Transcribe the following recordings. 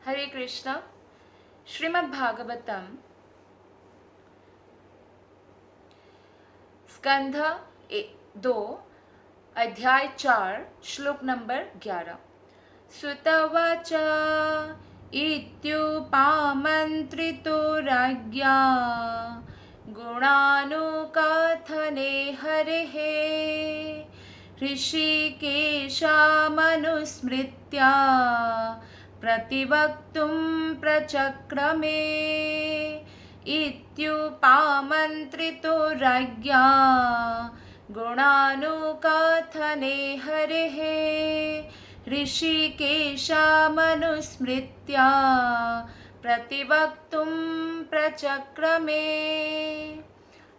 हरे कृष्णा। श्रीमद् भागवतम स्कंध 2 अध्याय 4 श्लोक नंबर 11। सुतवाच इत्युपामन्त्रितो राज्ञा गुणानुकथने हरेः ऋषिकेशामनुस्मृत्या प्रतिवक्तुं प्रचक्रमे। इत्युपामन्त्रितो राज्ञा गुणानुकथने हरेः ऋषिकेशामनुस्मृत्या प्रतिवक्तुं प्रचक्रमे।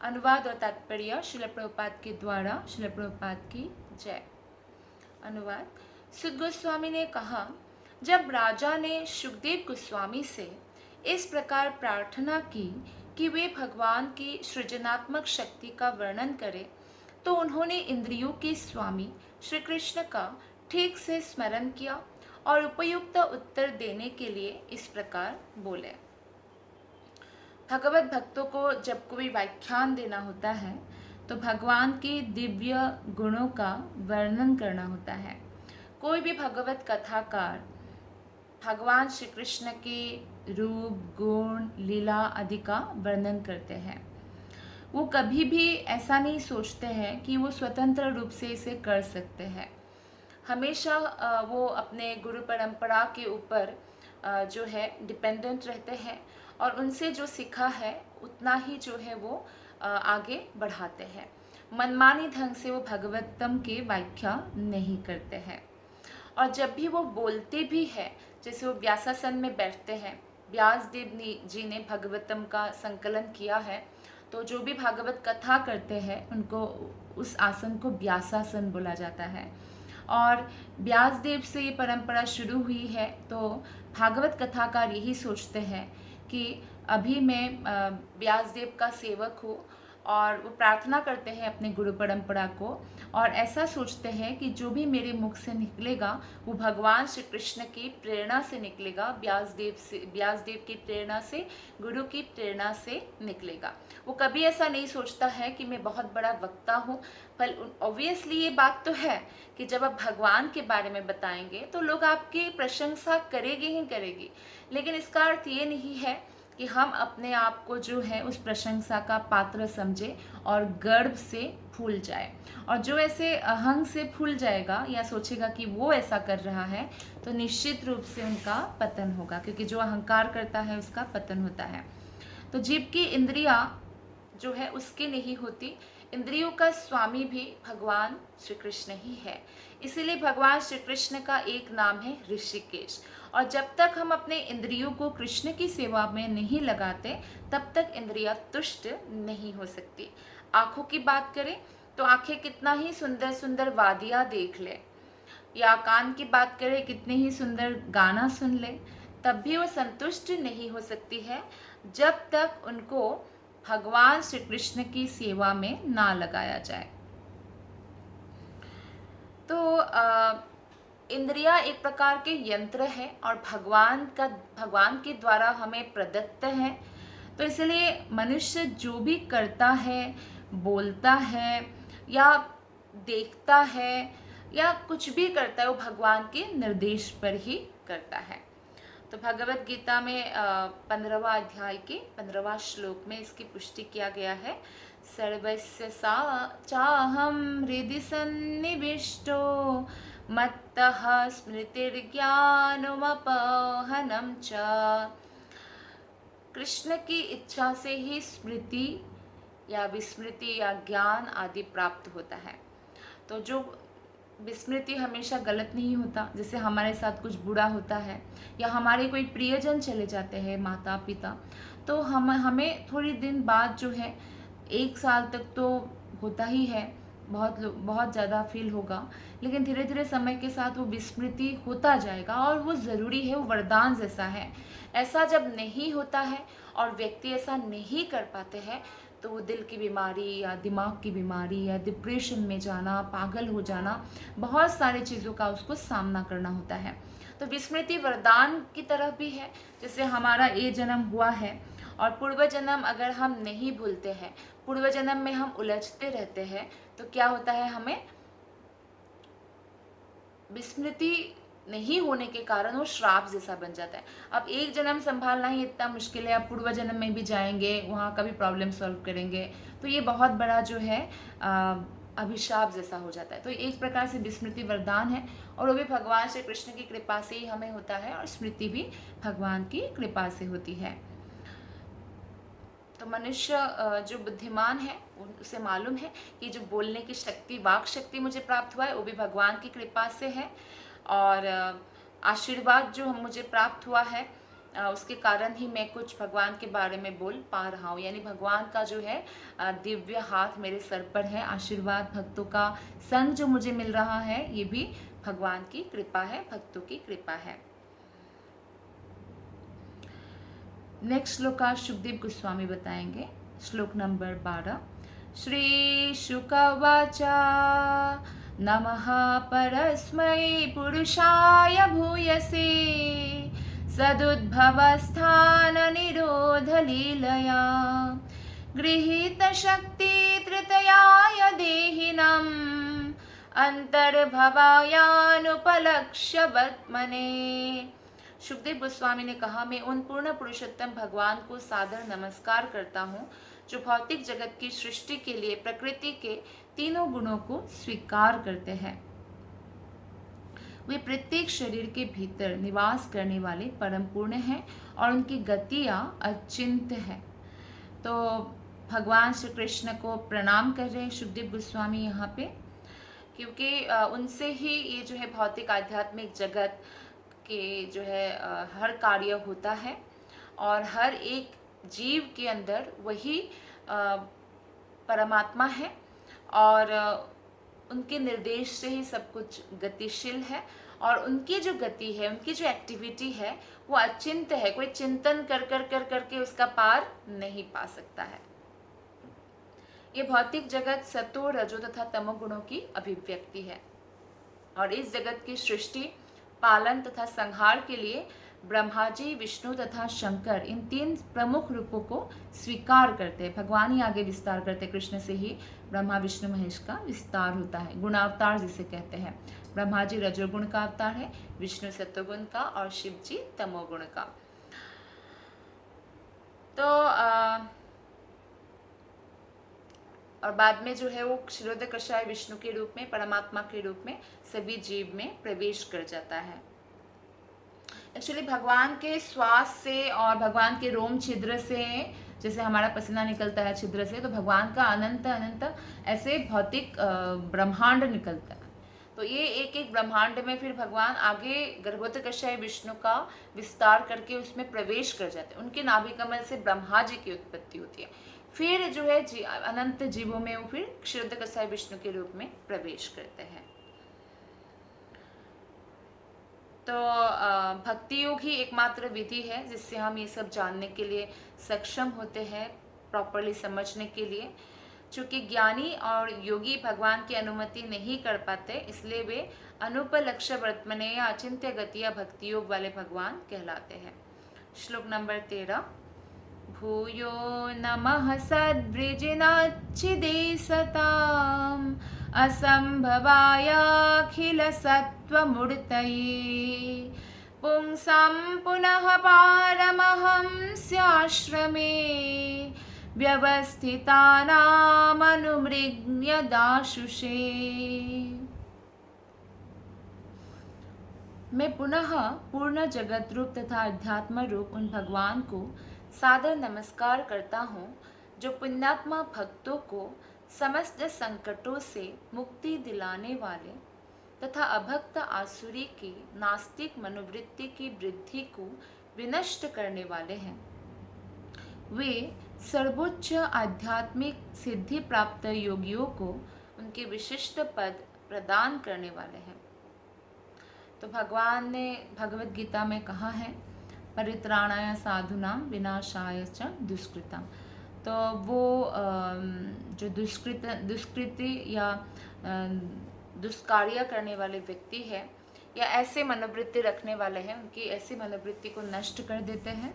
अनुवाद और तात्पर्य श्रील प्रभुपाद के द्वारा। श्रील प्रभुपाद की जय। अनुवाद। सुत गोस्वामी ने कहा, जब राजा ने शुकदेव गोस्वामी से इस प्रकार प्रार्थना की कि वे भगवान की सृजनात्मक शक्ति का वर्णन करें, तो उन्होंने इंद्रियों के स्वामी श्री कृष्ण का ठीक से स्मरण किया और उपयुक्त उत्तर देने के लिए इस प्रकार बोले। भगवत भक्तों को जब कोई व्याख्यान देना होता है तो भगवान के दिव्य गुणों का वर्णन करना होता है। कोई भी भगवत कथाकार भगवान श्री कृष्ण के रूप, गुण, लीला आदि का वर्णन करते हैं। वो कभी भी ऐसा नहीं सोचते हैं कि वो स्वतंत्र रूप से इसे कर सकते हैं। हमेशा वो अपने गुरु परंपरा के ऊपर जो है डिपेंडेंट रहते हैं और उनसे जो सीखा है उतना ही जो है वो आगे बढ़ाते हैं। मनमानी ढंग से वो भगवतम के व्याख्या नहीं करते हैं। और जब भी वो बोलते भी हैं, जैसे वो व्यासासन में बैठते हैं, व्यासदेव जी ने भगवतम का संकलन किया है, तो जो भी भागवत कथा करते हैं उनको उस आसन को व्यासासन बोला जाता है। और व्यासदेव से ये परंपरा शुरू हुई है, तो भागवत कथाकार यही सोचते हैं कि अभी मैं व्यासदेव का सेवक हूँ, और वो प्रार्थना करते हैं अपने गुरु परंपरा को और ऐसा सोचते हैं कि जो भी मेरे मुख से निकलेगा वो भगवान श्री कृष्ण की प्रेरणा से निकलेगा, व्यासदेव की प्रेरणा से, गुरु की प्रेरणा से निकलेगा। वो कभी ऐसा नहीं सोचता है कि मैं बहुत बड़ा वक्ता हूँ। पर ऑब्वियसली ये बात तो है कि जब आप भगवान के बारे में बताएंगे तो लोग आपकी प्रशंसा करेंगे ही करेंगे, लेकिन इसका अर्थ ये नहीं है कि हम अपने आप को जो है उस प्रशंसा का पात्र समझे और गर्व से फूल जाए। और जो ऐसे अहंग से फूल जाएगा या सोचेगा कि वो ऐसा कर रहा है, तो निश्चित रूप से उनका पतन होगा, क्योंकि जो अहंकार करता है उसका पतन होता है। तो जीव की इंद्रियां जो है उसकी नहीं होती। इंद्रियों का स्वामी भी भगवान श्री कृष्ण ही है। इसीलिए भगवान श्री कृष्ण का एक नाम है ऋषिकेश। और जब तक हम अपने इंद्रियों को कृष्ण की सेवा में नहीं लगाते, तब तक इंद्रियां तुष्ट नहीं हो सकती। आंखों की बात करें तो आंखें कितना ही सुंदर सुंदर वादियाँ देख ले, या कान की बात करें कितने ही सुंदर गाना सुन ले, तब भी वो संतुष्ट नहीं हो सकती है जब तक उनको भगवान श्री कृष्ण की सेवा में ना लगाया जाए। तो इंद्रियां एक प्रकार के यंत्र है और भगवान के द्वारा हमें प्रदत्त है। तो इसलिए मनुष्य जो भी करता है, बोलता है या देखता है या कुछ भी करता है, वो भगवान के निर्देश पर ही करता है। तो भगवत गीता में 15वां अध्याय के 15वां श्लोक में इसकी पुष्टि किया गया है। सर्वस्य सा चाहम हृदि सन्निविष्टो मत्तः स्मृतिर्ज्ञानमपहनं च। कृष्ण की इच्छा से ही स्मृति या विस्मृति या ज्ञान आदि प्राप्त होता है। तो जो विस्मृति हमेशा गलत नहीं होता, जैसे हमारे साथ कुछ बुरा होता है या हमारे कोई प्रियजन चले जाते हैं, माता पिता, तो हमें थोड़ी दिन बाद जो है, 1 साल तक तो होता ही है, बहुत ज़्यादा फील होगा, लेकिन धीरे धीरे समय के साथ वो विस्मृति होता जाएगा और वो ज़रूरी है, वो वरदान जैसा है। ऐसा जब नहीं होता है और व्यक्ति ऐसा नहीं कर पाते हैं, तो वो दिल की बीमारी या दिमाग की बीमारी या डिप्रेशन में जाना, पागल हो जाना, बहुत सारी चीज़ों का उसको सामना करना होता है। तो तो विस्मृति वरदान की तरह भी है। जैसे हमारा ये जन्म हुआ है और पूर्व जन्म अगर हम नहीं भूलते हैं, पूर्व जन्म में हम उलझते रहते हैं, तो क्या होता है, हमें विस्मृति नहीं होने के कारण वो श्राप जैसा बन जाता है। अब एक जन्म संभालना ही इतना मुश्किल है, अब पूर्व जन्म में भी जाएंगे, वहाँ का भी प्रॉब्लम सॉल्व करेंगे, तो ये बहुत बड़ा जो है अभिशाप जैसा हो जाता है। तो एक प्रकार से विस्मृति वरदान है, और वो भी भगवान श्री कृष्ण की कृपा से ही हमें होता है, और स्मृति भी भगवान की कृपा से होती है। तो मनुष्य जो बुद्धिमान है उसे मालूम है कि जो बोलने की शक्ति, वाक शक्ति मुझे प्राप्त हुआ है, वो भी भगवान की कृपा से है, और आशीर्वाद जो मुझे प्राप्त हुआ है उसके कारण ही मैं कुछ भगवान के बारे में बोल पा रहा हूँ। यानी भगवान का जो है दिव्य हाथ मेरे सर पर है, आशीर्वाद, भक्तों का संग जो मुझे मिल रहा है, ये भी भगवान की कृपा है, भक्तों की कृपा है। नेक्स्ट श्लोक का शुकदेव गोस्वामी बताएंगे, श्लोक नंबर 12। श्री शुकवाच नमः परस्मै पुरुषाय भूयसे सदुद्भवस्थान निरोध लीलया गृहीत शक्ति तृतयाय देहिनम् अंतर्भवायानुपलक्ष्य वर्त्मने। शुकदेव गोस्वामी ने कहा, मैं उन पूर्ण पुरुषोत्तम भगवान को सादर नमस्कार करता हूँ जो भौतिक जगत की सृष्टि के लिए प्रकृति के तीनों गुणों को स्वीकार करते हैं। वे प्रत्येक शरीर के भीतर निवास करने वाले परम पूर्ण हैं और उनकी गतियाँ अचिंत्य है। तो भगवान श्री कृष्ण को प्रणाम कर रहे हैं शुकदेव गोस्वामी यहाँ पे, क्योंकि उनसे ही ये जो है भौतिक आध्यात्मिक जगत के जो है हर कार्य होता है, और हर एक जीव के अंदर वही परमात्मा है, और उनके निर्देश से ही सब कुछ गतिशील है, और उनकी जो गति है, उनकी जो एक्टिविटी है वो अचिंत्य है, कोई चिंतन कर कर कर करके उसका पार नहीं पा सकता है। ये भौतिक जगत सतो, रजो तथा तमो गुणों की अभिव्यक्ति है, और इस जगत की सृष्टि, पालन तथा संहार के लिए ब्रह्मा जी, विष्णु तथा शंकर इन तीन प्रमुख रूपों को स्वीकार करते हैं। भगवान ही आगे विस्तार करते हैं, कृष्ण से ही ब्रह्मा विष्णु महेश का विस्तार होता है। गुणावतार जिसे कहते हैं, ब्रह्मा जी रजोगुण का अवतार है, विष्णु सत्वगुण का, और शिव जी तमोगुण का। तो और बाद में जो है वो क्षीरोदक कषाय विष्णु के रूप में, परमात्मा के रूप में सभी जीव में प्रवेश कर जाता है। एक्चुअली भगवान के श्वास से और भगवान के रोम छिद्र से, जैसे हमारा पसीना निकलता है छिद्र से, तो भगवान का अनंत अनंत ऐसे भौतिक ब्रह्मांड निकलता है। तो ये एक एक ब्रह्मांड में फिर भगवान आगे गर्भोदक कषाय विष्णु का विस्तार करके उसमें प्रवेश कर जाते हैं। उनके नाभि कमल से ब्रह्मा जी की उत्पत्ति होती है, फिर जो है अनंत जीवों में वो फिर क्षीरोदक कषाय विष्णु के रूप में प्रवेश करते हैं। तो भक्ति योग ही एकमात्र विधि है जिससे हम ये सब जानने के लिए सक्षम होते हैं, प्रॉपरली समझने के लिए। चूँकि ज्ञानी और योगी भगवान की अनुमति नहीं कर पाते, इसलिए वे अनुपलक्ष्य वर्तमने या अचिंत्य गति या भक्ति योग वाले भगवान कहलाते हैं। श्लोक नंबर 13। भूयो नमः सद्वृजिनच्छिदे सताम् असम्भवायाखिलसत्त्वमूर्तये पुंसां पुनः पारमहंस्याश्रमे व्यवस्थितानामनुमृग्य दाशुषे। मैं पुनः पूर्ण जगत रूप तथा अध्यात्म रूप उन भगवान को सादर नमस्कार करता हूँ जो पुण्यात्मा भक्तों को समस्त संकटों से मुक्ति दिलाने वाले तथा अभक्त आसुरी की नास्तिक मनोवृत्ति की वृद्धि को विनष्ट करने वाले हैं। वे सर्वोच्च आध्यात्मिक सिद्धि प्राप्त योगियों को उनके विशिष्ट पद प्रदान करने वाले हैं। तो भगवान ने भगवत गीता में कहा है, परित्राणाय साधुनां विनाशाय च दुष्कृतां। तो वो जो दुष्कृति या दुष्कार्य करने वाले व्यक्ति है, या ऐसे मनोवृत्ति रखने वाले हैं उनकी ऐसी मनोवृत्ति को नष्ट कर देते हैं,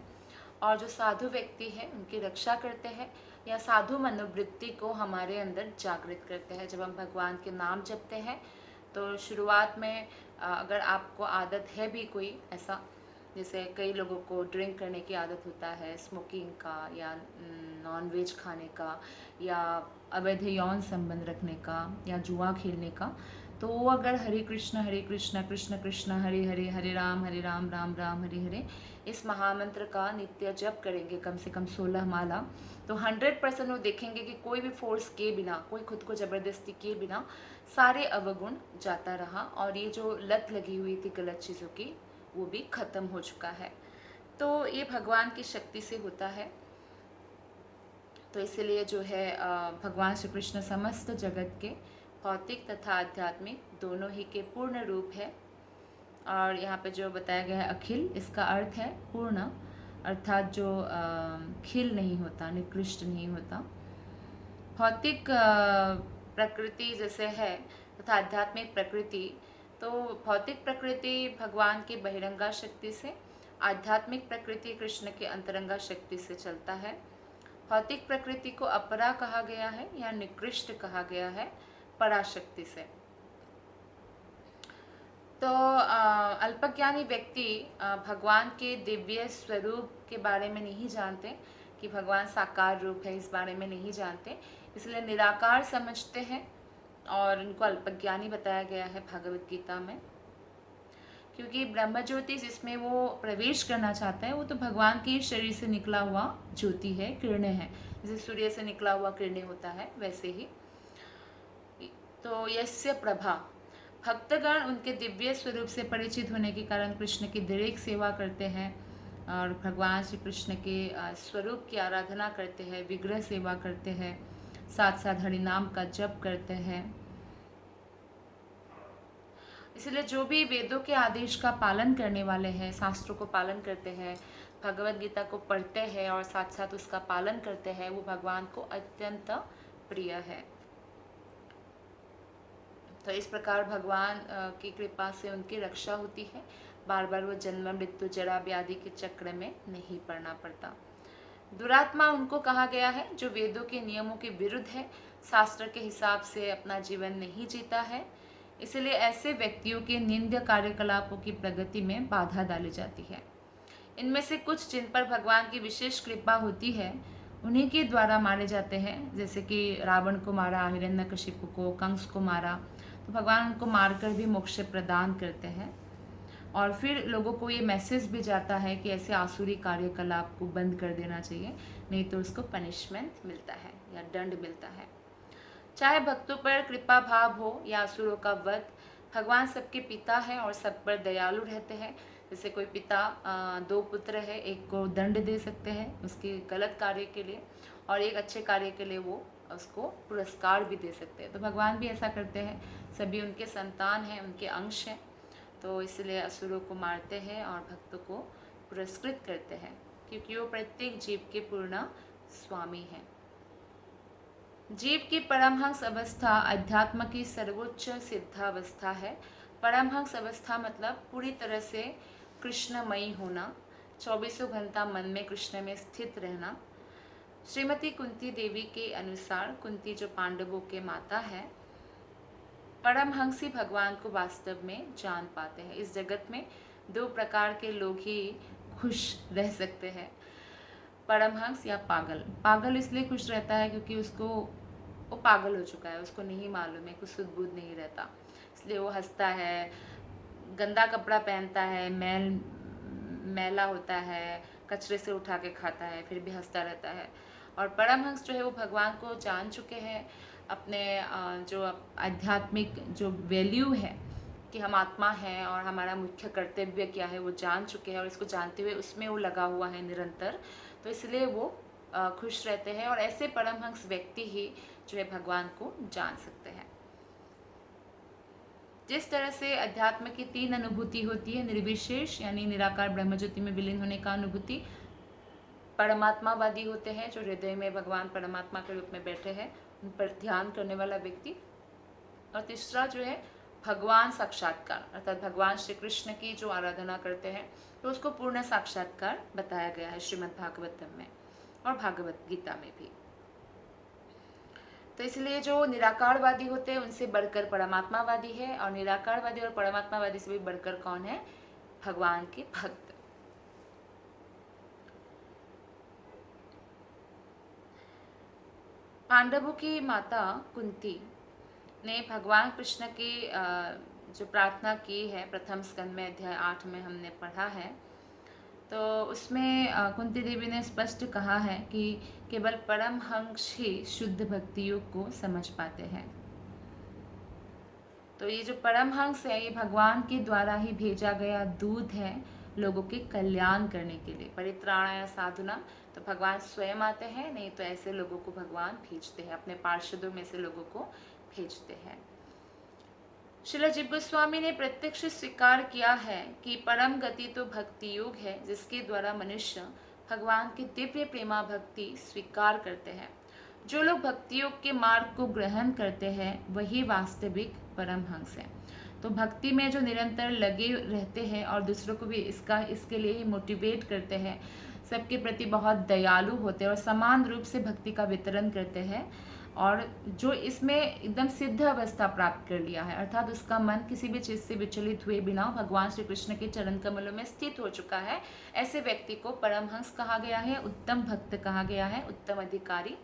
और जो साधु व्यक्ति हैं उनकी रक्षा करते हैं या साधु मनोवृत्ति को हमारे अंदर जागृत करते हैं। जब हम भगवान के नाम जपते हैं तो शुरुआत में अगर आपको आदत है भी कोई ऐसा, जैसे कई लोगों को ड्रिंक करने की आदत होता है, स्मोकिंग का या नॉन वेज खाने का या अवैध यौन संबंध रखने का या जुआ खेलने का, तो वो अगर हरे कृष्ण कृष्ण कृष्ण हरे हरे, हरे राम राम राम हरे हरे इस महामंत्र का नित्य जप करेंगे कम से कम 16 माला, तो 100% वो देखेंगे कि कोई भी फोर्स के बिना, कोई खुद को ज़बरदस्ती किए बिना सारे अवगुण जाता रहा, और ये जो लत लगी हुई थी गलत चीज़ों की वो भी ख़त्म हो चुका है। तो ये भगवान की शक्ति से होता है। तो इसलिए जो है भगवान श्री कृष्ण समस्त जगत के भौतिक तथा आध्यात्मिक दोनों ही के पूर्ण रूप है। और यहाँ पे जो बताया गया है अखिल, इसका अर्थ है पूर्ण, अर्थात जो खिल नहीं होता, निकृष्ट नहीं होता। भौतिक प्रकृति जैसे है तथा आध्यात्मिक प्रकृति, तो भौतिक प्रकृति भगवान की बहिरंगा शक्ति से, आध्यात्मिक प्रकृति कृष्ण के अंतरंगा शक्ति से चलता है। भौतिक प्रकृति को अपरा कहा गया है या निकृष्ट कहा गया है पराशक्ति से। तो अल्पज्ञानी व्यक्ति भगवान के दिव्य स्वरूप के बारे में नहीं जानते कि भगवान साकार रूप है, इस बारे में नहीं जानते, इसलिए निराकार समझते हैं और इनको अल्पज्ञानी बताया गया है भगवत गीता में। क्योंकि ब्रह्म ज्योति जिसमें वो प्रवेश करना चाहता है वो तो भगवान के शरीर से निकला हुआ ज्योति है, किरणें हैं, जैसे सूर्य से निकला हुआ किरणें होता है वैसे ही। तो यस्य प्रभा, भक्तगण उनके दिव्य स्वरूप से परिचित होने के कारण कृष्ण की दृढ़ सेवा करते हैं और भगवान श्री कृष्ण के स्वरूप की आराधना करते हैं, विग्रह सेवा करते हैं, साथ साथ हरिनाम का जप करते हैं। इसलिए जो भी वेदों के आदेश का पालन करने वाले हैं, शास्त्रों को पालन करते हैं, भगवत गीता को पढ़ते हैं और साथ साथ उसका पालन करते हैं, वो भगवान को अत्यंत प्रिय है। तो इस प्रकार भगवान की कृपा से उनकी रक्षा होती है, बार बार वो जन्म मृत्यु जरा व्याधि के चक्र में नहीं पड़ना पड़ता। दुरात्मा उनको कहा गया है जो वेदों के नियमों के विरुद्ध है, शास्त्र के हिसाब से अपना जीवन नहीं जीता है, इसलिए ऐसे व्यक्तियों के निंद्य कार्यकलापों की प्रगति में बाधा डाली जाती है। इनमें से कुछ जिन पर भगवान की विशेष कृपा होती है उन्हीं के द्वारा मारे जाते हैं, जैसे कि रावण को मारा, हिरण्यकशिपु को, कंस को मारा, तो भगवान उनको मारकर भी मोक्ष प्रदान करते हैं। और फिर लोगों को ये मैसेज भी जाता है कि ऐसे आसुरी कार्यकलाप को बंद कर देना चाहिए, नहीं तो उसको पनिशमेंट मिलता है या दंड मिलता है। चाहे भक्तों पर कृपा भाव हो या असुरों का वध, भगवान सबके पिता हैं और सब पर दयालु रहते हैं। जैसे कोई पिता 2 पुत्र है, एक को दंड दे सकते हैं उसके गलत कार्य के लिए और एक अच्छे कार्य के लिए वो उसको पुरस्कार भी दे सकते हैं। तो भगवान भी ऐसा करते हैं, सभी उनके संतान हैं, उनके अंश हैं, तो इसलिए असुरों को मारते हैं और भक्तों को पुरस्कृत करते हैं, क्योंकि वो प्रत्येक जीव के पूर्ण स्वामी हैं। जीव की परमहंस अवस्था अध्यात्म की सर्वोच्च सिद्धावस्था है। परमहंस अवस्था मतलब पूरी तरह से कृष्णमयी होना, 24 घंटा मन में कृष्ण में स्थित रहना। श्रीमती कुंती देवी के अनुसार, कुंती जो पांडवों के माता है, परमहंस ही भगवान को वास्तव में जान पाते हैं। इस जगत में 2 प्रकार के लोग ही खुश रह सकते हैं, परमहंस या पागल। पागल इसलिए खुश रहता है क्योंकि वो पागल हो चुका है, उसको नहीं मालूम है, कुछ सुध-बुध नहीं रहता, इसलिए वो हंसता है, गंदा कपड़ा पहनता है, मैला होता है, कचरे से उठा के खाता है, फिर भी हंसता रहता है। और परमहंस जो है वो भगवान को जान चुके हैं, अपने जो आध्यात्मिक जो वैल्यू है कि हम आत्मा हैं और हमारा मुख्य कर्तव्य क्या है वो जान चुके हैं और इसको जानते हुए उसमें वो लगा हुआ है निरंतर, तो इसलिए वो खुश रहते हैं। और ऐसे परमहंस व्यक्ति ही जो है भगवान को जान सकते हैं। जिस तरह से अध्यात्म की 3 अनुभूति होती है, निर्विशेष यानी निराकार ब्रह्म ज्योति में विलीन होने का अनुभूति, परमात्मावादी होते हैं जो हृदय में भगवान परमात्मा के रूप में बैठे हैं, उन पर ध्यान करने वाला व्यक्ति, और तीसरा जो है भगवान साक्षात्कार अर्थात भगवान श्री कृष्ण की जो आराधना करते हैं तो उसको पूर्ण साक्षात्कार बताया गया है श्रीमद् भागवतम में और भागवत गीता में भी। तो इसलिए जो निराकारवादी होते हैं उनसे बढ़कर परमात्मावादी है, और निराकारवादी और परमात्मावादी से भी बढ़कर कौन है? भगवान के भक्त। पांडवों की माता कुंती ने भगवान कृष्ण की जो प्रार्थना की है प्रथम स्कंद में अध्याय 8 में हमने पढ़ा है, तो उसमें कुंती देवी ने स्पष्ट कहा है कि केवल परमहंस ही शुद्ध भक्ति योग को समझ पाते हैं। तो ये जो परमहंस है ये भगवान के द्वारा ही भेजा गया दूत है लोगों के कल्याण करने के लिए। परित्राणाय साधुना, तो भगवान स्वयं आते हैं, नहीं तो ऐसे लोगों को भगवान भेजते हैं, अपने पार्षदों में से लोगों को भेजते हैं। श्रील जीव गोस्वामी ने प्रत्यक्ष स्वीकार किया है कि परम गति तो भक्ति योग है, जिसके द्वारा मनुष्य भगवान की दिव्य प्रेमा भक्ति स्वीकार करते हैं। जो लोग भक्ति योग के मार्ग को ग्रहण करते हैं वही वास्तविक परमहंस है। तो भक्ति में जो निरंतर लगे रहते हैं और दूसरों को भी इसके लिए ही मोटिवेट करते हैं, सबके प्रति बहुत दयालु होते हैं और समान रूप से भक्ति का वितरण करते हैं, और जो इसमें एकदम सिद्ध अवस्था प्राप्त कर लिया है, अर्थात उसका मन किसी भी चीज़ से विचलित हुए बिना भगवान श्री कृष्ण के चरण कमलों में स्थित हो चुका है, ऐसे व्यक्ति को परमहंस कहा गया है, उत्तम भक्त कहा गया है, उत्तम अधिकारी।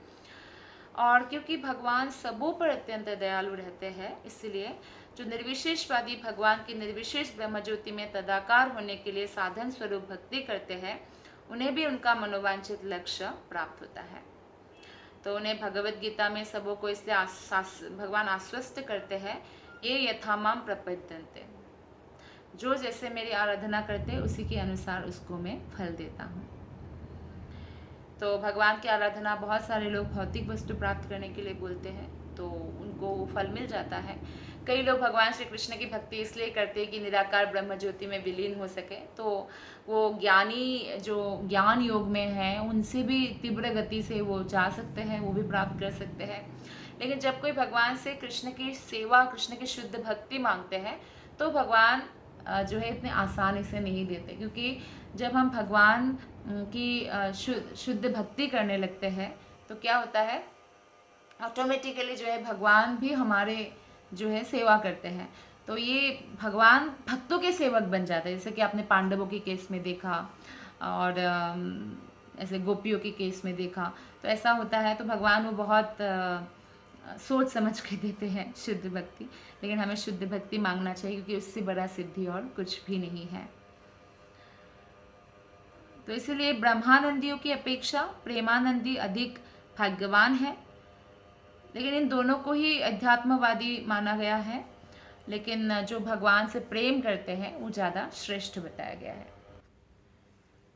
और क्योंकि भगवान सबों पर अत्यंत दयालु रहते हैं, इसलिए जो निर्विशेषवादी भगवान की निर्विशेष ब्रह्म ज्योति में तदाकार होने के लिए साधन स्वरूप भक्ति करते हैं, उन्हें भी उनका मनोवांछित लक्ष्य प्राप्त होता है। तो उन्हें भगवत गीता में सबों को इसलिए भगवान आश्वस्त करते हैं, ये यथामाम प्रपद्यन्ते, जो जैसे मेरी आराधना करते हैं उसी के अनुसार उसको मैं फल देता हूँ। तो भगवान की आराधना बहुत सारे लोग भौतिक वस्तु प्राप्त करने के लिए बोलते हैं, तो उनको वो फल मिल जाता है। कई लोग भगवान श्री कृष्ण की भक्ति इसलिए करते हैं कि निराकार ब्रह्म ज्योति में विलीन हो सके, तो वो ज्ञानी जो ज्ञान योग में हैं उनसे भी तीव्र गति से वो जा सकते हैं, वो भी प्राप्त कर सकते हैं। लेकिन जब कोई भगवान से कृष्ण की सेवा, कृष्ण की शुद्ध भक्ति मांगते हैं, तो भगवान जो है इतने आसानी से नहीं देते, क्योंकि जब हम भगवान की शुद्ध भक्ति करने लगते हैं तो क्या होता है, ऑटोमेटिकली जो है भगवान भी हमारे जो है सेवा करते हैं। तो ये भगवान भक्तों के सेवक बन जाते हैं, जैसे कि आपने पांडवों के केस में देखा और ऐसे गोपियों के केस में देखा, तो ऐसा होता है। तो भगवान वो बहुत सोच समझ के देते हैं शुद्ध भक्ति, लेकिन हमें शुद्ध भक्ति मांगना चाहिए, क्योंकि उससे बड़ा सिद्धि और कुछ भी नहीं है। तो इसलिए ब्रह्मानंदियों की अपेक्षा प्रेमानंदी अधिक भाग्यवान है, लेकिन इन दोनों को ही अध्यात्मवादी माना गया है, लेकिन जो भगवान से प्रेम करते हैं वो ज़्यादा श्रेष्ठ बताया गया है।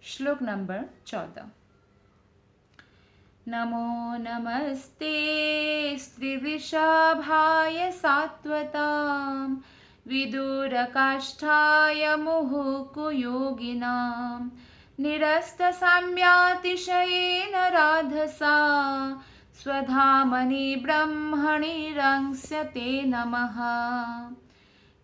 श्लोक नंबर 14। नमो नमस्ते स्त्रीवृषभाय सात्वतां विदुरकाष्ठाय मुहुकुयोगिनां निरस्तसाम्यातिशयेन राधसा स्वधामनि ब्रह्मणि रंस्यते नमः।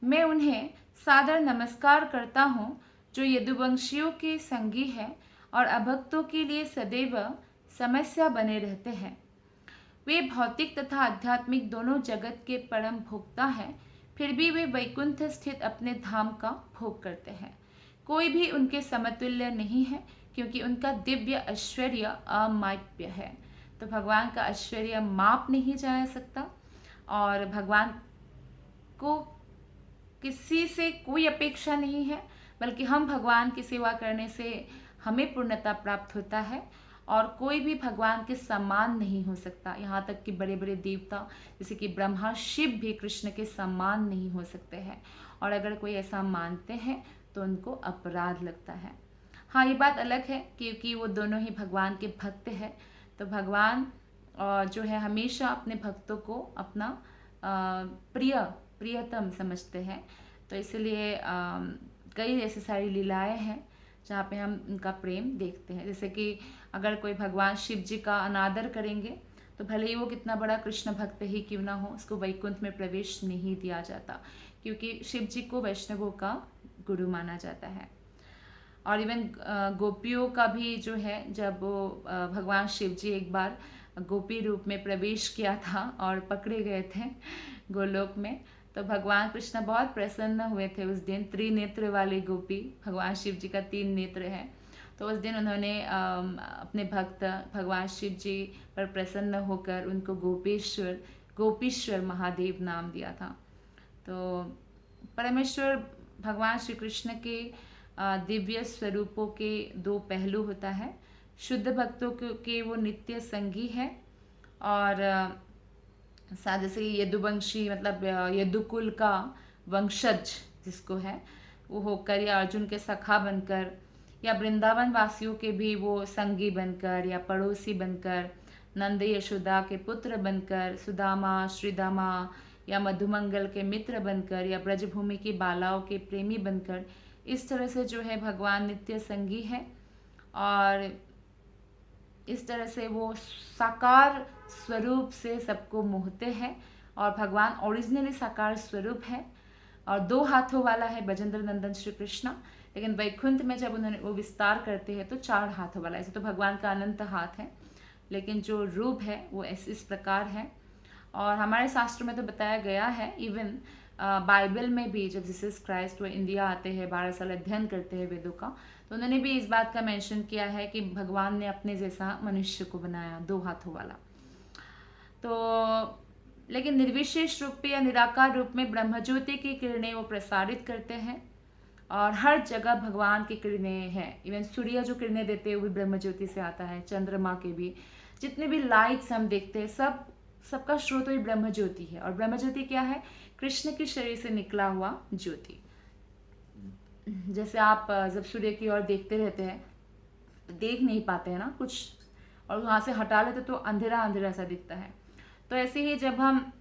मैं उन्हें सादर नमस्कार करता हूँ जो यदुवंशियों के संगी हैं और अभक्तों के लिए सदैव समस्या बने रहते हैं। वे भौतिक तथा आध्यात्मिक दोनों जगत के परम भोक्ता हैं, फिर भी वे वैकुंठ स्थित अपने धाम का भोग करते हैं। कोई भी उनके समतुल्य नहीं है, क्योंकि उनका दिव्य ऐश्वर्य अमाप्य है। तो भगवान का ऐश्वर्य माप नहीं जा सकता, और भगवान को किसी से कोई अपेक्षा नहीं है, बल्कि हम भगवान की सेवा करने से हमें पूर्णता प्राप्त होता है, और कोई भी भगवान के समान नहीं हो सकता। यहाँ तक कि बड़े बड़े देवता जैसे कि ब्रह्मा, शिव भी कृष्ण के समान नहीं हो सकते हैं, और अगर कोई ऐसा मानते हैं तो उनको अपराध लगता है। हाँ, ये बात अलग है क्योंकि वो दोनों ही भगवान के भक्त हैं। तो भगवान जो है हमेशा अपने भक्तों को अपना प्रियतम समझते हैं। तो इसलिए कई ऐसी सारी लीलाएं हैं जहाँ पे हम उनका प्रेम देखते हैं। जैसे कि अगर कोई भगवान शिव जी का अनादर करेंगे तो भले ही वो कितना बड़ा कृष्ण भक्त ही क्यों ना हो, उसको वैकुंठ में प्रवेश नहीं दिया जाता, क्योंकि शिव जी को वैष्णवों का गुरु माना जाता है। और इवन गोपियों का भी जो है, जब वो भगवान शिव जी एक बार गोपी रूप में प्रवेश किया था और पकड़े गए थे गोलोक में, तो भगवान कृष्ण बहुत प्रसन्न हुए थे उस दिन। त्रिनेत्र वाली गोपी, भगवान शिव जी का 3 नेत्र है, तो उस दिन उन्होंने अपने भक्त भगवान शिव जी पर प्रसन्न होकर उनको गोपीश्वर महादेव नाम दिया था। तो परमेश्वर भगवान श्री कृष्ण के दिव्य स्वरूपों के 2 पहलू होता है। शुद्ध भक्तों के वो नित्य संगी है, और जैसे यदुवंशी मतलब यदुकुल का वंशज जिसको है वो होकर, या अर्जुन के सखा बनकर, या वृंदावन वासियों के भी वो संगी बनकर या पड़ोसी बनकर, नंद यशोदा के पुत्र बनकर, सुदामा श्रीदामा या मधुमंगल के मित्र बनकर, या ब्रजभूमि की बालाओं के प्रेमी बनकर, इस तरह से जो है भगवान नित्य संगी है। और इस तरह से वो साकार स्वरूप से सबको मोहते हैं, और भगवान ओरिजिनली साकार स्वरूप है और 2 हाथों वाला है बजेंद्र नंदन श्री कृष्ण। लेकिन वैकुंठ में जब उन्होंने वो विस्तार करते हैं तो 4 हाथों वाला। ऐसे तो भगवान का अनंत हाथ है, लेकिन जो रूप है वो इस प्रकार है। और हमारे शास्त्र में तो बताया गया है, इवन बाइबल में भी जब जीसस क्राइस्ट वो इंडिया आते हैं, 12 साल अध्ययन करते हैं वेदों का, तो उन्होंने भी इस बात का मेंशन किया है कि भगवान ने अपने जैसा मनुष्य को बनाया 2 हाथों वाला। तो लेकिन निर्विशेष रूप में या निराकार रूप में ब्रह्मज्योति की किरणें वो प्रसारित करते हैं, और हर जगह भगवान की किरणें हैं। इवन सूर्य जो किरणें देते हैं वो भी ब्रह्मज्योति से आता है, चंद्रमा के भी, जितने भी लाइट्स हम देखते हैं सबका स्रोत वही ब्रह्मज्योति है। और ब्रह्मज्योति क्या है? कृष्ण के शरीर से निकला हुआ ज्योति। जैसे आप जब सूर्य की ओर देखते रहते हैं तो देख नहीं पाते हैं ना कुछ, और वहाँ से हटा लेते तो अंधेरा अंधेरा सा दिखता है। तो ऐसे ही जब हम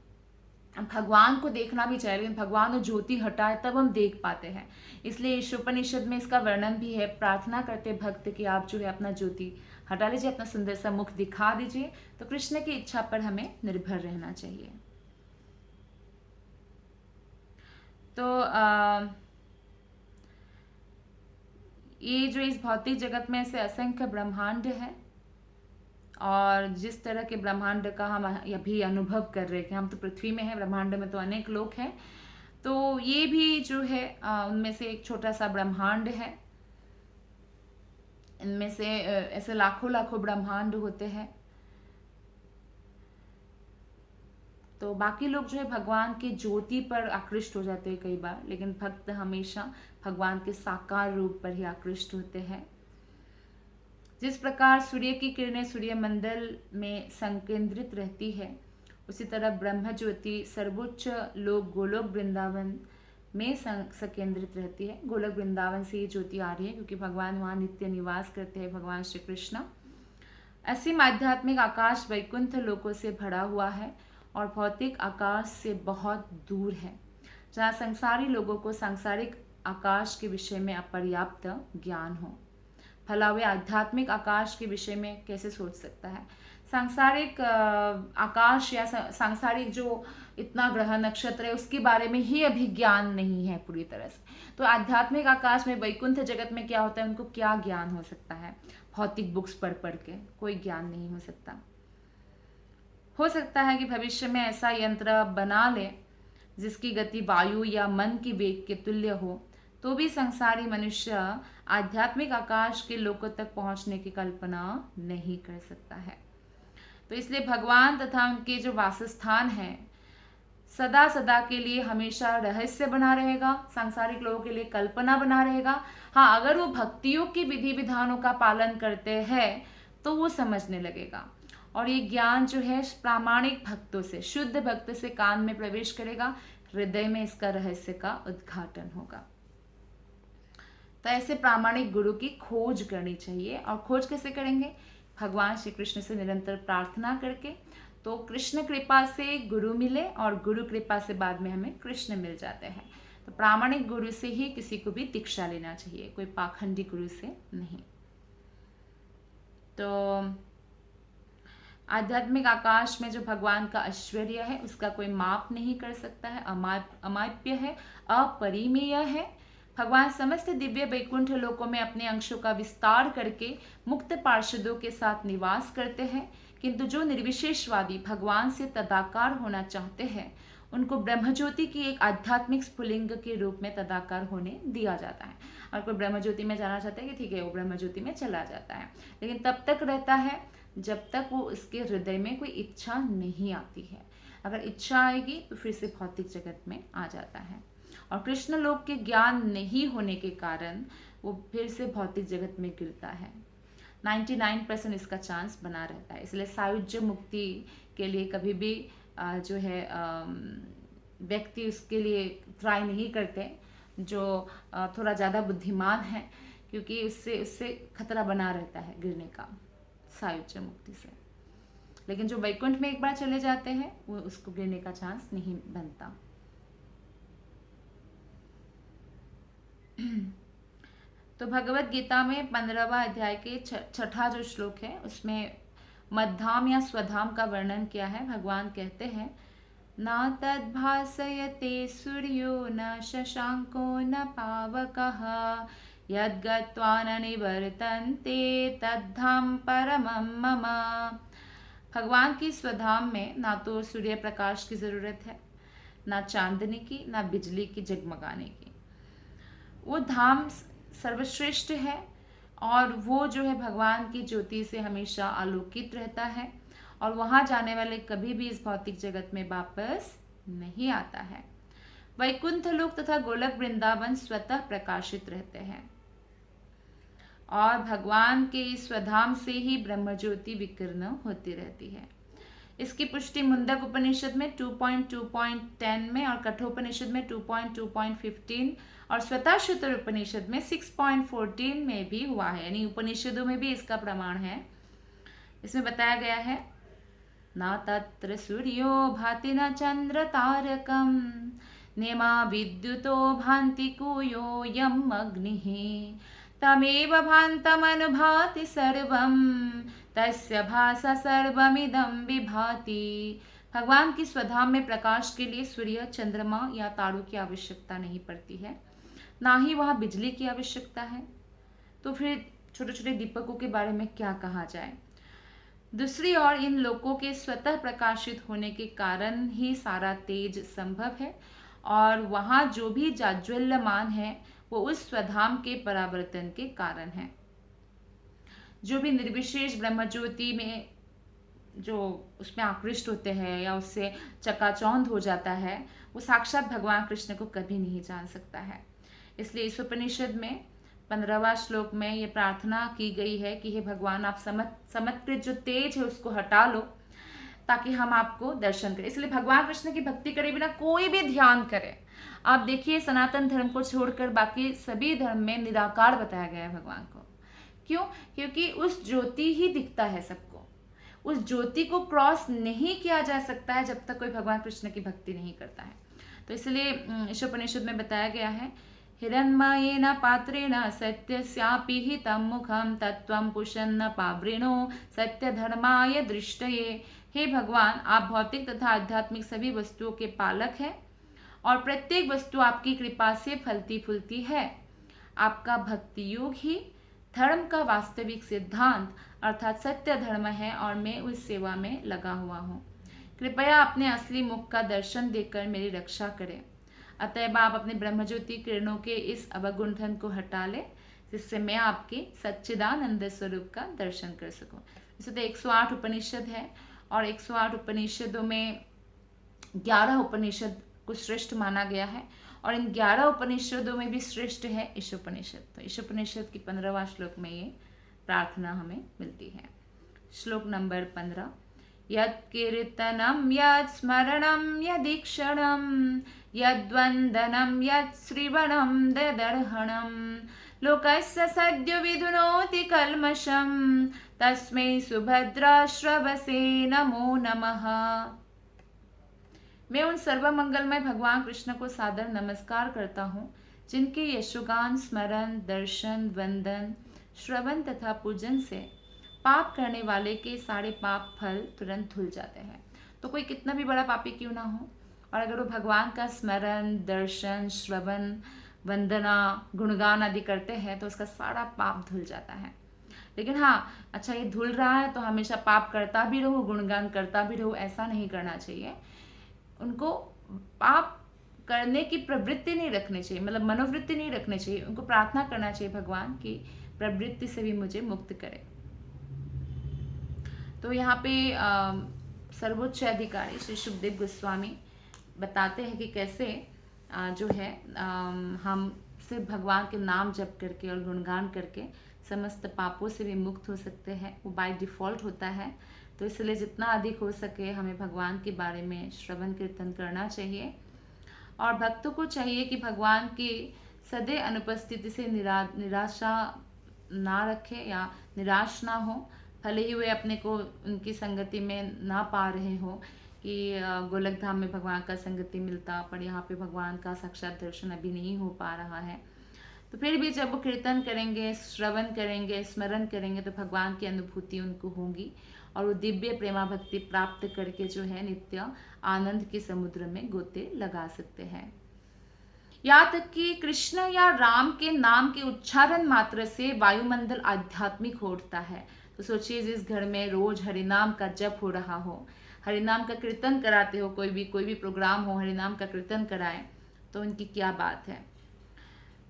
भगवान को देखना भी चाहिए, लेकिन भगवान वो ज्योति हटाए तब हम देख पाते हैं। इसलिए ईशोपनिषद में इसका वर्णन भी है। प्रार्थना करते भक्त कि आप जो है अपना ज्योति हटा लीजिए, अपना सुंदर सा मुख दिखा दीजिए। तो कृष्ण की इच्छा पर हमें निर्भर रहना चाहिए। तो ये जो इस भौतिक जगत में ऐसे असंख्य ब्रह्मांड है, और जिस तरह के ब्रह्मांड का हम अभी अनुभव कर रहे हैं, हम तो पृथ्वी में हैं, ब्रह्मांड में तो अनेक लोग हैं, तो ये भी जो है उनमें से एक छोटा सा ब्रह्मांड है। इनमें से ऐसे लाखों लाखों ब्रह्मांड होते हैं। तो बाकी लोग जो है भगवान की ज्योति पर आकृष्ट हो जाते हैं कई बार, लेकिन भक्त हमेशा भगवान के साकार रूप पर ही आकृष्ट होते हैं। जिस प्रकार सूर्य की किरणें सूर्यमंडल में संकेंद्रित रहती है, उसी तरह ब्रह्म ज्योति सर्वोच्च लोक गोलोक वृंदावन में संकेंद्रित रहती है। गोलोक वृंदावन से ये ज्योति आ रही है, क्योंकि भगवान वहाँ नित्य निवास करते हैं, भगवान श्री कृष्ण। ऐसी आध्यात्मिक आकाश वैकुंठ लोकों से भरा हुआ है और भौतिक आकाश से बहुत दूर है, जहाँ संसारी लोगों को सांसारिक आकाश के विषय में अपर्याप्त ज्ञान हो। भला वे आध्यात्मिक आकाश के विषय में कैसे सोच सकता है? सांसारिक आकाश या सांसारिक जो इतना ग्रह नक्षत्र है उसके बारे में ही अभी ज्ञान नहीं है पूरी तरह से। तो आध्यात्मिक आकाश में वैकुंठ जगत में क्या होता है, उनको क्या ज्ञान हो सकता है? भौतिक बुक्स पढ़ के कोई ज्ञान नहीं हो सकता। हो सकता है कि भविष्य में ऐसा यंत्र बना ले जिसकी गति वायु या मन की वेग के तुल्य हो, तो भी संसारी मनुष्य आध्यात्मिक आकाश के लोकों तक पहुंचने की कल्पना नहीं कर सकता है। तो इसलिए भगवान तथा उनके जो वासस्थान है सदा सदा के लिए हमेशा रहस्य बना रहेगा, सांसारिक लोगों के लिए कल्पना बना रहेगा। हाँ, अगर वो भक्तियों की विधि विधानों का पालन करते हैं तो वो समझने लगेगा, और ये ज्ञान जो है प्रामाणिक भक्तों से, शुद्ध भक्त से कान में प्रवेश करेगा, हृदय में इसका रहस्य का उद्घाटन होगा। तो ऐसे प्रामाणिक गुरु की खोज करनी चाहिए। और खोज कैसे करेंगे? भगवान श्री कृष्ण से निरंतर प्रार्थना करके। तो कृष्ण कृपा से गुरु मिले, और गुरु कृपा से बाद में हमें कृष्ण मिल जाते हैं। तो प्रामाणिक गुरु से ही किसी को भी दीक्षा लेना चाहिए, कोई पाखंडी गुरु से नहीं। तो आध्यात्मिक आकाश में जो भगवान का ऐश्वर्य है उसका कोई माप नहीं कर सकता है, अमाप्य है, अपरिमेय है। भगवान समस्त दिव्य वैकुंठ लोकों में अपने अंशों का विस्तार करके मुक्त पार्षदों के साथ निवास करते हैं, किंतु जो निर्विशेषवादी भगवान से तदाकार होना चाहते हैं उनको ब्रह्मज्योति की एक आध्यात्मिक स्फुलिंग के रूप में तदाकार होने दिया जाता है। और कोई ब्रह्मज्योति में जाना चाहता है कि ठीक है वो ब्रह्मज्योति में चला जाता है, लेकिन तब तक रहता है जब तक वो उसके हृदय में कोई इच्छा नहीं आती है। अगर इच्छा आएगी तो फिर से भौतिक जगत में आ जाता है, और कृष्ण लोक के ज्ञान नहीं होने के कारण वो फिर से भौतिक जगत में गिरता है। 99% इसका चांस बना रहता है। इसलिए सायुज्य मुक्ति के लिए कभी भी जो है व्यक्ति उसके लिए ट्राई नहीं करते जो थोड़ा ज़्यादा बुद्धिमान है, क्योंकि उससे खतरा बना रहता है गिरने का सायुज्य मुक्ति से। लेकिन जो वैकुंठ में एक बार चले जाते हैं वो उसको गिरने का चांस नहीं बनता। तो भगवत गीता में 15वां अध्याय के छठा जो श्लोक है उसमें मध्धाम या स्वधाम का वर्णन किया है। भगवान कहते हैं न तद्भासयते सूर्यो न शशांको न पावकः यद्गत्वा न निवर्तन्ते तद्धाम परमं मम। भगवान की स्वधाम में ना तो सूर्य प्रकाश की जरूरत है, ना चांदनी की, ना बिजली की जगमगाने की। वो धाम सर्वश्रेष्ठ है और वो जो है भगवान की ज्योति से हमेशा आलोकित रहता है, और वहाँ जाने वाले कभी भी इस भौतिक जगत में वापस नहीं आता है। वैकुंठ लोक तथा गोलक वृंदावन स्वतः प्रकाशित रहते हैं, और भगवान के इस स्वधाम से ही ब्रह्म ज्योति विकीर्ण होती रहती है। इसकी पुष्टि मुंडक उपनिषद में 2.2.10 में, और कठोपनिषद में 2.2.15 और स्वतःश्रुतर उपनिषद में 6.14 में भी हुआ है। यानी उपनिषदों में भी इसका प्रमाण है। इसमें बताया गया है न तत्र सूर्यो भाति न चंद्र तारकम नेमा विद्युतो भान्ति कूयो यम अग्निः तमेव भान्तमनुभाति सर्वं तस्य भासा सर्वमिदं विभाति। भगवान की स्वधाम में प्रकाश के लिए सूर्य, चंद्रमा या तारों की आवश्यकता नहीं पड़ती है, ना ही वहाँ बिजली की आवश्यकता है। तो फिर छोटे छोटे दीपकों के बारे में क्या कहा जाए। दूसरी ओर इन लोकों के स्वतः प्रकाशित होने के कारण ही सारा तेज संभव है, और वहाँ जो भी जाज्वल्यमान है वो उस स्वधाम के परावर्तन के कारण है। जो भी निर्विशेष ब्रह्मज्योति में जो उसमें आकृष्ट होते हैं या उससे चकाचौंध हो जाता है वो साक्षात भगवान कृष्ण को कभी नहीं जान सकता है। इसलिए इस उपनिषद में 15वां श्लोक में ये प्रार्थना की गई है कि हे भगवान आप समत्कृत जो तेज है उसको हटा लो ताकि हम आपको दर्शन करें। इसलिए भगवान कृष्ण की भक्ति करे बिना कोई भी ध्यान करे। आप देखिए सनातन धर्म को छोड़कर बाकी सभी धर्म में निराकार बताया गया है भगवान को। क्यों? क्योंकि उस ज्योति ही दिखता है सबको। उस ज्योति को क्रॉस नहीं किया जा सकता है जब तक कोई भगवान कृष्ण की भक्ति नहीं करता है। तो इसलिए इस उपनिषद में बताया गया है हिरण्मयेन पात्रेण सत्यस्यापि हितं मुखं तत्त्वं पुषन्न पावृणो सत्यधर्माय दृष्टये। हे भगवान आप भौतिक तथा आध्यात्मिक सभी वस्तुओं के पालक हैं और प्रत्येक वस्तु आपकी कृपा से फलती फूलती है। आपका भक्ति योग ही धर्म का वास्तविक सिद्धांत अर्थात सत्य धर्म है और मैं उस सेवा में लगा हुआ हूँ। कृपया अपने असली मुख का दर्शन देकर मेरी रक्षा करें। अतएव आप अपने ब्रह्मज्योति किरणों के इस अवगुंठन को हटा ले जिससे मैं आपके सच्चिदानंद स्वरूप का दर्शन कर सकूं। इसे तो 108 उपनिषद है और 108 उपनिषदों में 11 उपनिषद को श्रेष्ठ माना गया है और इन 11 उपनिषदों में भी श्रेष्ठ है ईश उपनिषद। तो ईश उपनिषद की 15वां श्लोक में ये प्रार्थना हमें मिलती है। श्लोक नंबर 15 यत्कीर्तनं यत्स्मरणं यदीक्षणं यद्वन्दनं यत्श्रवणं ददर्हणं लोकस्य सद्यो विधुनोति कल्मषं तस्मै सुभद्राश्रवसे नमो नमः। मैं उन सर्वमंगलमय भगवान कृष्ण को सादर नमस्कार करता हूँ जिनके यशोगान, स्मरण, दर्शन, वंदन, श्रवण तथा पूजन से पाप करने वाले के सारे पाप फल तुरंत धुल जाते हैं। तो कोई कितना भी बड़ा पापी क्यों ना हो, और अगर वो भगवान का स्मरण, दर्शन, श्रवण, वंदना, गुणगान आदि करते हैं तो उसका सारा पाप धुल जाता है। लेकिन हाँ, अच्छा ये धुल रहा है तो हमेशा पाप करता भी रहो, गुणगान करता भी रहो, ऐसा नहीं करना चाहिए। उनको पाप करने की प्रवृत्ति नहीं रखनी चाहिए, मतलब मनोवृत्ति नहीं रखनी चाहिए। उनको प्रार्थना करना चाहिए भगवान की प्रवृत्ति से भी मुझे मुक्त करे। तो यहाँ पे सर्वोच्च अधिकारी श्री शुकदेव गोस्वामी बताते हैं कि कैसे जो है हम सिर्फ भगवान के नाम जप करके और गुणगान करके समस्त पापों से भी मुक्त हो सकते हैं। वो बाय डिफ़ॉल्ट होता है। तो इसलिए जितना अधिक हो सके हमें भगवान के बारे में श्रवण कीर्तन करना चाहिए, और भक्तों को चाहिए कि भगवान की सदैव अनुपस्थिति से निराशा ना रखे या निराश ना हो। भले ही वे अपने को उनकी संगति में ना पा रहे हो कि गोलक धाम में भगवान का संगति मिलता, पर यहाँ पे भगवान का साक्षात दर्शन अभी नहीं हो पा रहा है। तो फिर भी जब वो कीर्तन करेंगे, श्रवण करेंगे, स्मरण करेंगे तो भगवान की अनुभूति उनको होगी, और वो दिव्य प्रेमा भक्ति प्राप्त करके जो है नित्य आनंद के समुद्र में गोते लगा सकते हैं। यहाँ तक कि कृष्ण या राम के नाम के उच्चारण मात्र से वायुमंडल आध्यात्मिक हो उठता है। तो सोचिए, जिस घर में रोज हरिनाम का जप हो रहा हो, हरिनाम का कीर्तन कराते हो, कोई भी प्रोग्राम हो, हरिनाम का कीर्तन कराए, तो उनकी क्या बात है।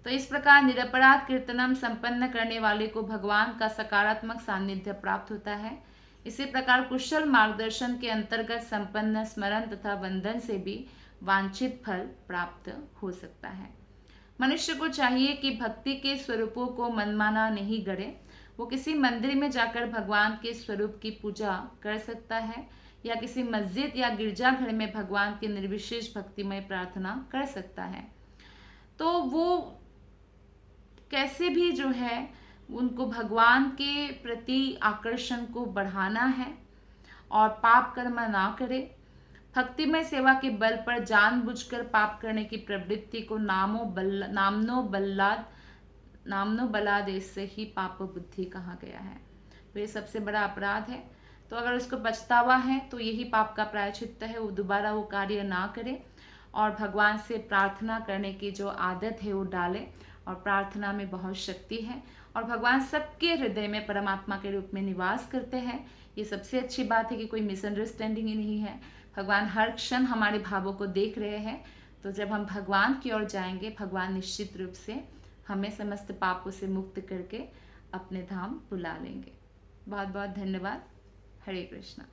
तो इस प्रकार निरपराध कीर्तनम संपन्न करने वाले को भगवान का सकारात्मक सानिध्य प्राप्त होता है। इसी प्रकार कुशल मार्गदर्शन के अंतर्गत संपन्न स्मरण तथा वंदन से भी वांछित फल प्राप्त हो सकता है। मनुष्य को चाहिए कि भक्ति के स्वरूपों को मनमाना नहीं गढ़े। वो किसी मंदिर में जाकर भगवान के स्वरूप की पूजा कर सकता है, या किसी मस्जिद या गिरजाघर में भगवान की निर्विशेष भक्तिमय प्रार्थना कर सकता है। तो वो कैसे भी जो है उनको भगवान के प्रति आकर्षण को बढ़ाना है और पाप कर्म ना करे। भक्तिमय सेवा के बल पर जानबूझकर पाप करने की प्रवृत्ति को नामनो बलाद से ही पाप बुद्धि कहा गया है। तो ये सबसे बड़ा अपराध है। तो अगर उसको पछतावा है तो यही पाप का प्रायश्चित्त है, वो दोबारा वो कार्य ना करे और भगवान से प्रार्थना करने की जो आदत है वो डाले। और प्रार्थना में बहुत शक्ति है, और भगवान सबके हृदय में परमात्मा के रूप में निवास करते हैं। ये सबसे अच्छी बात है कि कोई मिसअंडरस्टैंडिंग ही नहीं है। भगवान हर क्षण हमारे भावों को देख रहे हैं। तो जब हम भगवान की ओर जाएंगे, भगवान निश्चित रूप से हमें समस्त पापों से मुक्त करके अपने धाम बुला लेंगे। बहुत बहुत धन्यवाद। हरे कृष्णा।